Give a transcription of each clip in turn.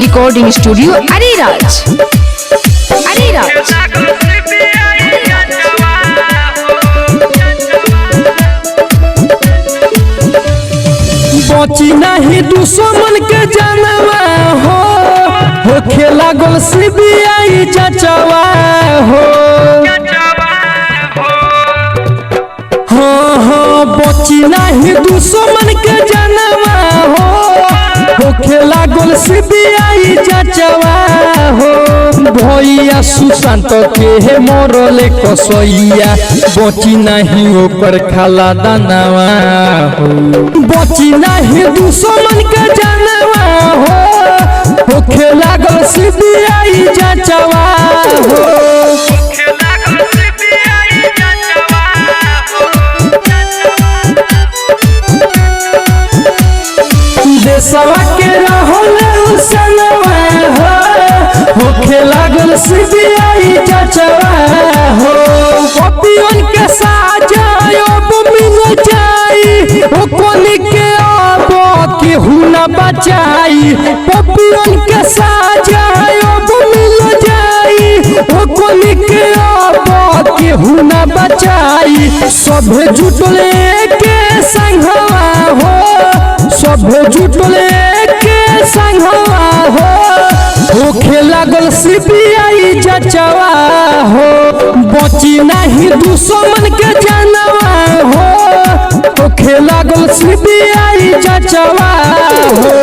Recording studio Areraj. बची नहीं दुश्मन के जानवा हो खेला गोल सीबीआई चचवा हो। हाँ बची नहीं दुश्मन के जानवा हो खेला गोल सीबीआई चचवा हो। भैया सुशांत के मरले कसैया बची नहीं ओकर खाला दानवा हो। बची नहीं दुश्मन के जानवा हो खेला गोल सीबीआई चचवा हो। देशवा के रहल सनवा हो खेला गोल सीबीआई चचवा हो। पपियन के साजा अब मिल जाई हो कोनी के अब केहू न बचाई। पपियन के साजा अब मिल जाई हो कोनी के अब केहू न बचाई। सभे जुटले के संगवा हो सभे जुटले के संगवा हो खेला गोल सीबीआई चचवा हो। बची नहीं दुश्मन के जानवा हो खेला गोल सीबीआई चचवा हो।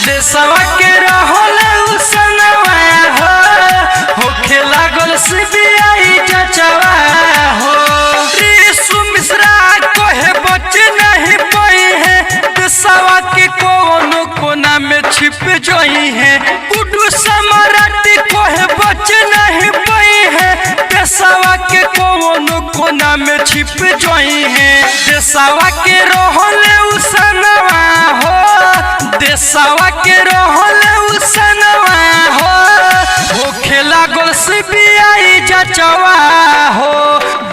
देशवा के रहल सनवा हो खेला गोल सीबीआई चचवा हो। ऋषु मिश्रा कहे बच नहीं पाई है देशवा के कोनो कोना में छिप जोई है। गुड्डू सम्राट कहे बच नहीं पाई है देशवा के कोनो कोना में छिप जोई है। देशवा के रहल सनवा हो देशवा के रहल सनवा हो खेला गोल सीबीआई चचवा हो।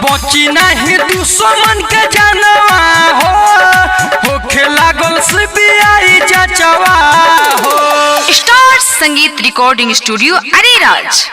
बची नहीं दुश्मन के जानवा हो खेला गोल सीबीआई चचवा हो। स्टार संगीत रिकॉर्डिंग स्टूडियो अरेराज।